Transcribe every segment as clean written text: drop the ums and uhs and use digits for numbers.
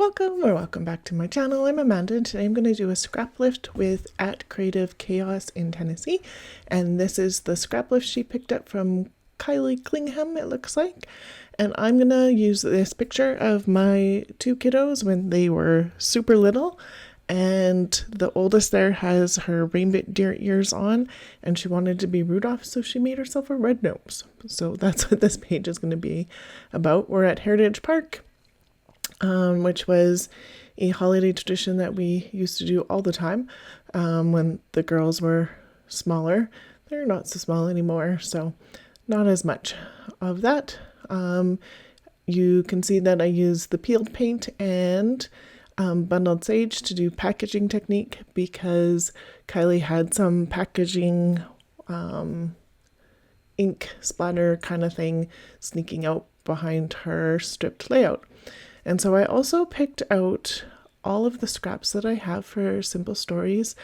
Welcome back to my channel. I'm Amanda, and today I'm going to do a scrap lift with at Creative Chaos in Tennessee. And this is the scrap lift she picked up from Kylie Clingham, it looks like. And I'm going to use this picture of my two kiddos when they were super little. And the oldest there has her reindeer ears on, and she wanted to be Rudolph, so she made herself a red nose. So that's what this page is going to be about. We're at Heritage Park, which was a holiday tradition that we used to do all the time when the girls were smaller. They're not so small anymore, so not as much of that. You can see that I use the peeled paint and bundled sage to do packaging technique because Kylie had some packaging ink splatter kind of thing sneaking out behind her stripped layout. And so I also picked out all of the scraps that I have for Simple Stories,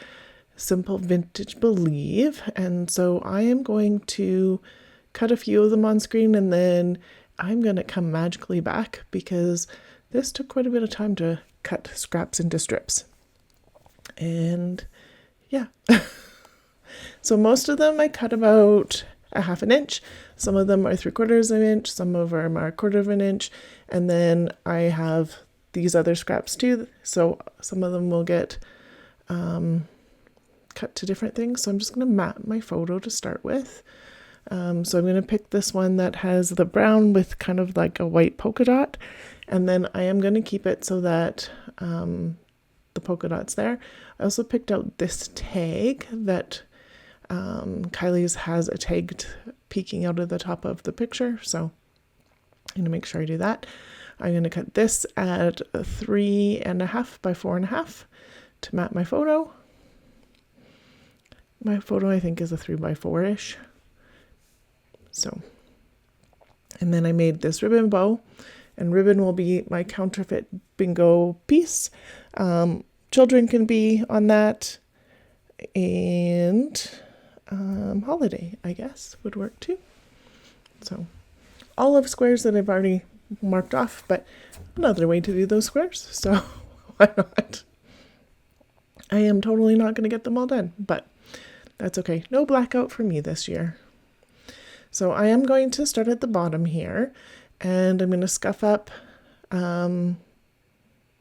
Simple Vintage Believe. And so I am going to cut a few of them on screen, and then I'm going to come magically back because this took quite a bit of time to cut scraps into strips. And yeah. So most of them I cut about a half an inch. Some of them are 3/4 of an inch, some of them are 1/4 of an inch, and then I have these other scraps too, so some of them will get cut to different things. So I'm just going to map my photo to start with. So I'm going to pick this one that has the brown with kind of like a white polka dot, and then I am going to keep it so that the polka dot's there. I also picked out this tag that Kylie's has a tag peeking out of the top of the picture, so I'm going to make sure I do that. I'm going to cut this at 3.5 by 4.5 to map my photo. My photo I think is a 3 by 4-ish. So, and then I made this ribbon bow, and ribbon will be my counterfeit bingo piece. Children can be on that, and holiday, I guess, would work too. So all of squares that I've already marked off, but another way to do those squares, so why not? I am totally not going to get them all done, but that's okay. No blackout for me this year. So I am going to start at the bottom here, and I'm going to scuff up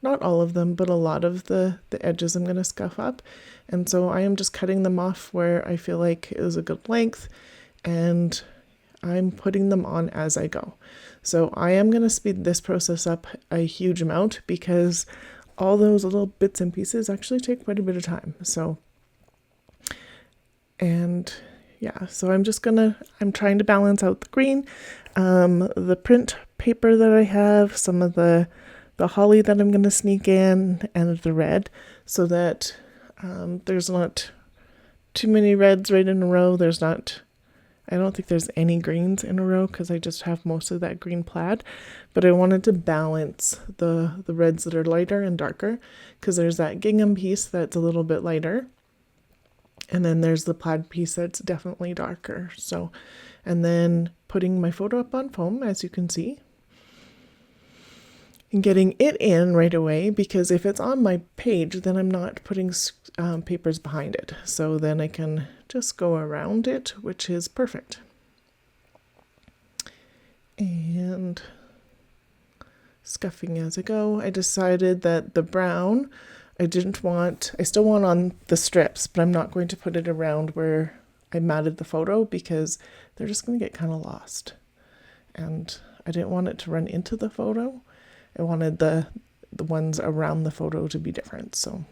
not all of them, but a lot of the edges I'm going to scuff up. And so I am just cutting them off where I feel like it was a good length, and I'm putting them on as I go. So I am going to speed this process up a huge amount because all those little bits and pieces actually take quite a bit of time. So, and yeah, so I'm trying to balance out the green, the print paper that I have, some of the holly that I'm going to sneak in, and the red, so that there's not too many reds right in a row. I don't think there's any greens in a row because I just have most of that green plaid, but I wanted to balance the reds that are lighter and darker because there's that gingham piece that's a little bit lighter, and then there's the plaid piece that's definitely darker. So, and then putting my photo up on foam, as you can see, and getting it in right away, because if it's on my page, then I'm not putting papers behind it. So then I can just go around it, which is perfect. And scuffing as I go. I decided that the brown, I still want on the strips, but I'm not going to put it around where I matted the photo because they're just going to get kind of lost. And I didn't want it to run into the photo. I wanted the ones around the photo to be different. So,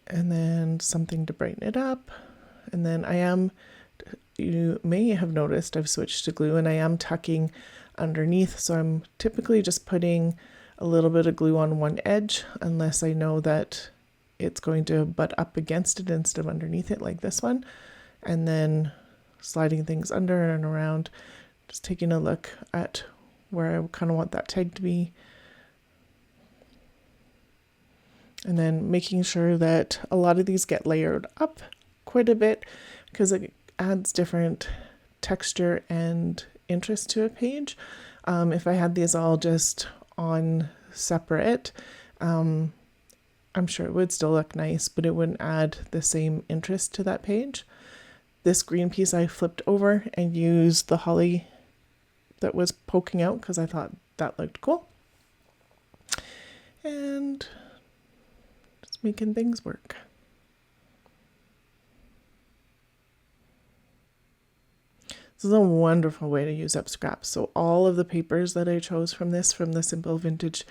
and then something to brighten it up. And then you may have noticed I've switched to glue, and I am tucking underneath. So I'm typically just putting a little bit of glue on one edge, unless I know that it's going to butt up against it instead of underneath it like this one. And then sliding things under and around, just taking a look at where I kind of want that tag to be. And then making sure that a lot of these get layered up quite a bit because it adds different texture and interest to a page. If I had these all just on separate, I'm sure it would still look nice, but it wouldn't add the same interest to that page. This green piece I flipped over and used the holly that was poking out because I thought that looked cool. And just making things work. This is a wonderful way to use up scraps. So all of the papers that I chose from the Simple Vintage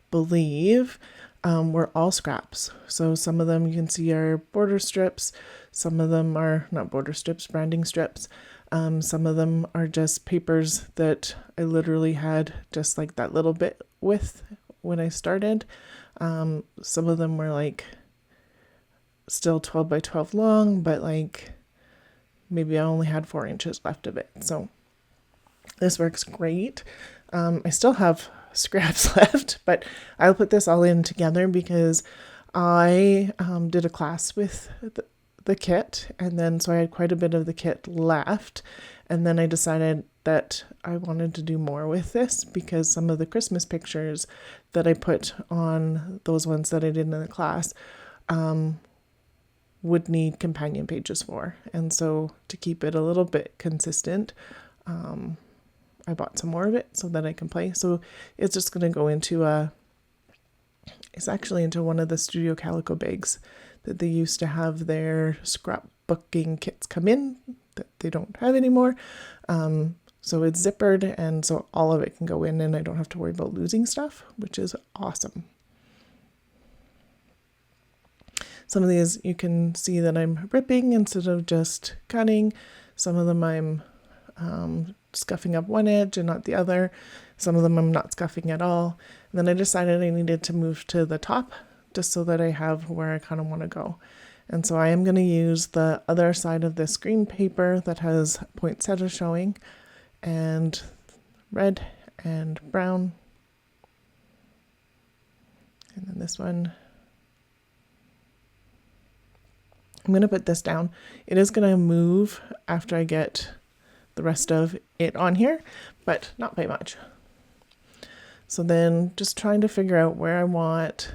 Believe were all scraps. So some of them you can see are border strips. Some of them are not border strips, branding strips. Some of them are just papers that I literally had just like that little bit with when I started. Some of them were like still 12 by 12 long, but like maybe I only had 4 inches left of it. So this works great. I still have scraps left, but I'll put this all in together because I did a class with the kit, and then so I had quite a bit of the kit left, and then I decided that I wanted to do more with this because some of the Christmas pictures that I put on those ones that I did in the class would need companion pages for. And so to keep it a little bit consistent, I bought some more of it so that I can play. So it's just going to go into it's actually into one of the Studio Calico bags that they used to have their scrapbooking kits come in that they don't have anymore. So it's zippered, and so all of it can go in and I don't have to worry about losing stuff, which is awesome. Some of these you can see that I'm ripping instead of just cutting. Some of them I'm scuffing up one edge and not the other. Some of them I'm not scuffing at all. And then I decided I needed to move to the top just so that I have where I kind of want to go. And so I am going to use the other side of this green paper that has poinsettia showing, and red and brown. And then this one. I'm going to put this down. It is going to move after I get the rest of it on here, but not by much. So then just trying to figure out where I want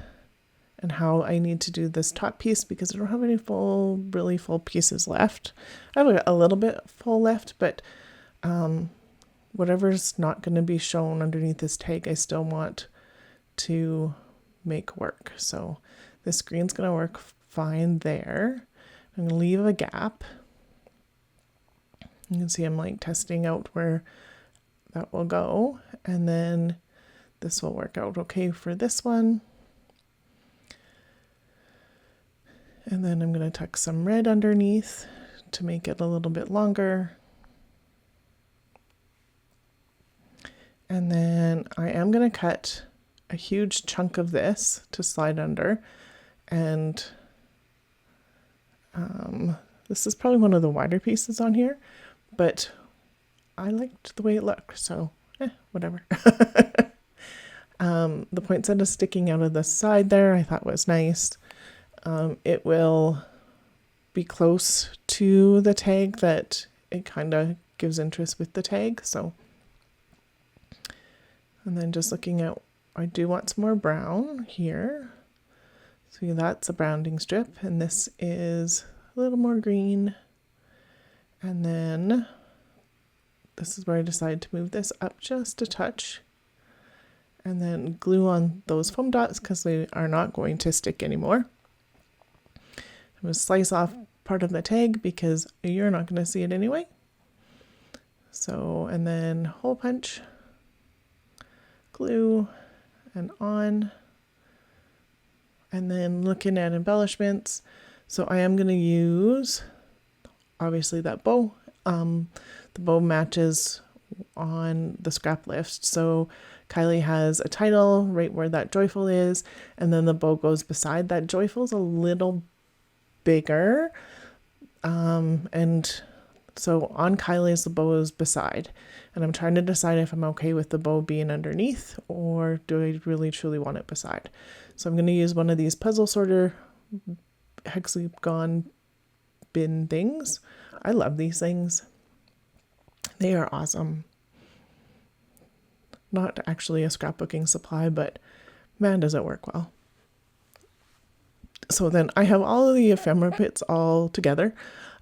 and how I need to do this top piece because I don't have any really full pieces left. I have a little bit full left, but whatever's not going to be shown underneath this tag, I still want to make work. So this green's going to work fine there. I'm going to leave a gap. You can see I'm like testing out where that will go. And then this will work out okay for this one. And then I'm going to tuck some red underneath to make it a little bit longer. And then I am going to cut a huge chunk of this to slide under. And this is probably one of the wider pieces on here, but I liked the way it looked, so whatever. The poinsettia sticking out of the side there I thought was nice. It will be close to the tag that it kind of gives interest with the tag, so. And then just looking at, I do want some more brown here. So that's a branding strip, and this is a little more green. And then this is where I decided to move this up just a touch. And then glue on those foam dots because they are not going to stick anymore. I'm going to slice off part of the tag because you're not going to see it anyway. So, and then hole punch, glue, and on. And then looking at embellishments, so I am going to use, obviously, that bow. The bow matches on the Scraplift. So Kylie has a title right where that joyful is, and then the bow goes beside that. Joyful's a little bigger. And so on Kylie's, the bow is beside. And I'm trying to decide if I'm okay with the bow being underneath or do I really truly want it beside. So I'm going to use one of these puzzle sorter hexagon bin things. I love these things. They are awesome. not actually a scrapbooking supply, but man, does it work well. So then I have all of the ephemera bits all together.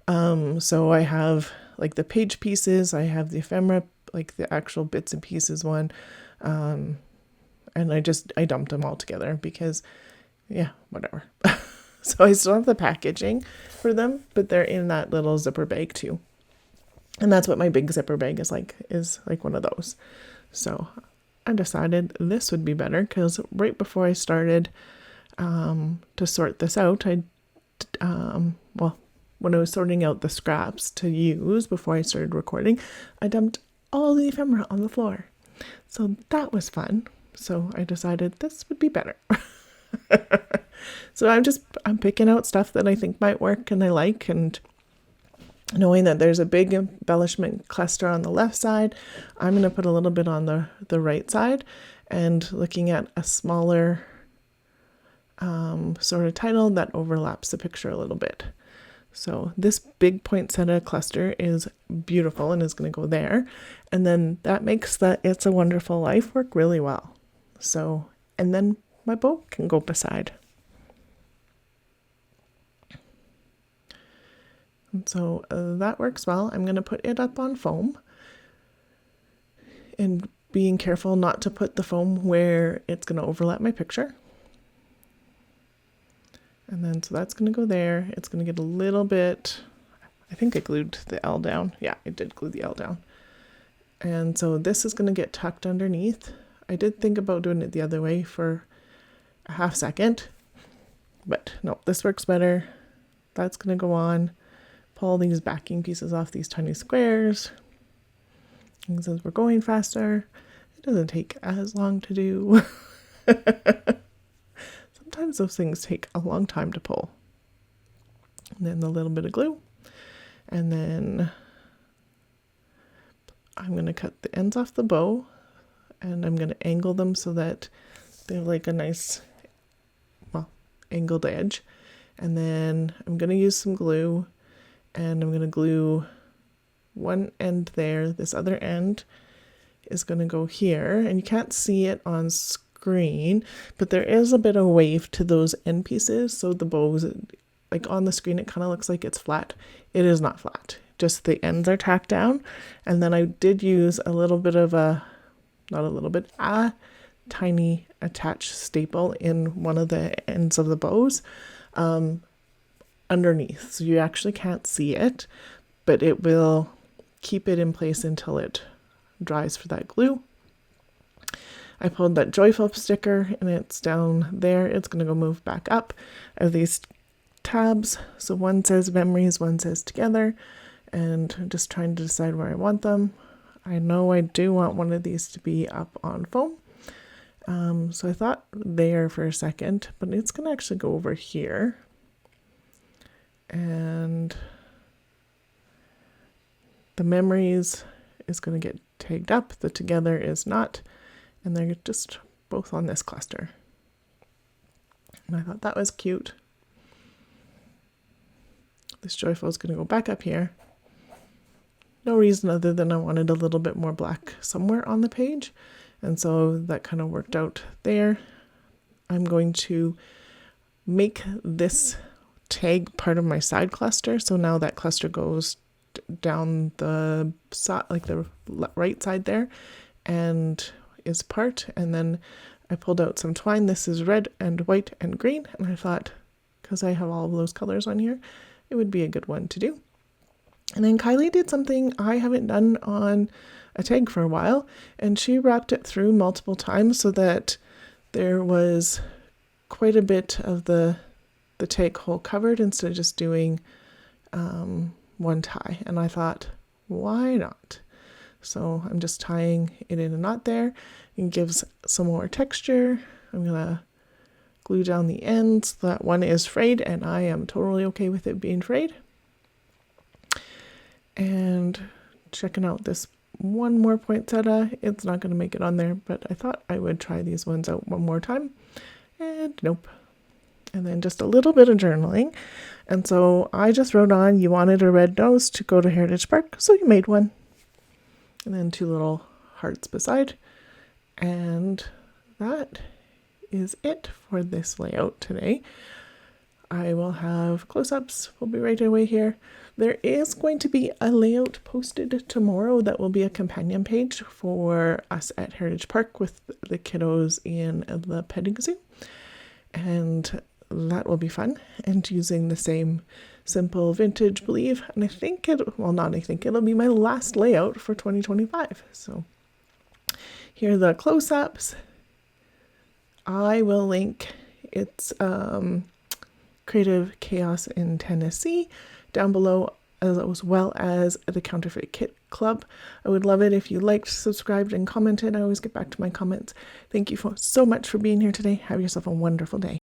So I have like the page pieces, I have the ephemera, like the actual bits and pieces one. And I dumped them all together because yeah, whatever. So I still have the packaging for them, but they're in that little zipper bag too. And that's what my big zipper bag is like one of those. So I decided this would be better because right before I started to sort this out, when I was sorting out the scraps to use before I started recording, I dumped all the ephemera on the floor. So that was fun. So I decided this would be better. So I'm picking out stuff that I think might work and I like, and knowing that there's a big embellishment cluster on the left side, I'm going to put a little bit on the right side, and looking at a smaller sort of title that overlaps the picture a little bit. So this big poinsettia cluster is beautiful and is going to go there. And then that makes the It's a Wonderful Life work really well. So, and then my bow can go beside. And so that works well. I'm going to put it up on foam, and being careful not to put the foam where it's going to overlap my picture. And then so that's going to go there. It's going to get a little bit, I think I glued the L down. Yeah, I did glue the L down. And so this is going to get tucked underneath. I did think about doing it the other way for a half second, but no, this works better. That's going to go on. Pull these backing pieces off these tiny squares. And since we're going faster, it doesn't take as long to do. Sometimes those things take a long time to pull. And then a little bit of glue. And then I'm going to cut the ends off the bow, and I'm going to angle them so that they're like a nice, angled edge. And then I'm going to use some glue, and I'm going to glue one end there. This other end is going to go here, and you can't see it on screen, but there is a bit of wave to those end pieces. So the bows, like on the screen, it kind of looks like it's flat. It is not flat. Just the ends are tacked down. And then I did use a little bit of a tiny attached staple in one of the ends of the bows underneath. So you actually can't see it, but it will keep it in place until it dries for that glue. I pulled that joyful sticker, and it's down there. It's going to go move back up of these tabs. So one says memories, one says together, and I'm just trying to decide where I want them. I know I do want one of these to be up on foam. So I thought there for a second, but it's going to actually go over here. And the memories is going to get tagged up. The together is not. And they're just both on this cluster. And I thought that was cute. This joyful is going to go back up here. No reason other than I wanted a little bit more black somewhere on the page. And so that kind of worked out there. I'm going to make this tag part of my side cluster. So now that cluster goes down the side, like the right side there, and is part. And then I pulled out some twine. This is red and white and green. And I thought, because I have all of those colors on here, it would be a good one to do. And then Kylie did something I haven't done on a tag for a while, and she wrapped it through multiple times so that there was quite a bit of the tag hole covered instead of just doing one tie. And I thought, why not? So I'm just tying it in a knot there. It gives some more texture. I'm gonna glue down the ends. That one is frayed, and I am totally okay with it being frayed. And checking out this one more poinsettia. It's not going to make it on there, but I thought I would try these ones out one more time. And nope. And then just a little bit of journaling. And so I just wrote on, you wanted a red nose to go to Heritage Park, so you made one. And then two little hearts beside. And that is it for this layout today. I will have close-ups, will be right away here. There is going to be a layout posted tomorrow that will be a companion page for us at Heritage Park with the kiddos in the petting zoo. And that will be fun, and using the same simple vintage believe. And I think it'll be my last layout for 2025. So here are the close-ups. I will link its Creative Chaos in Tennessee down below, as well as the Counterfeit Kit Club. I would love it if you liked, subscribed, and commented. I always get back to my comments. Thank you so much for being here today. Have yourself a wonderful day.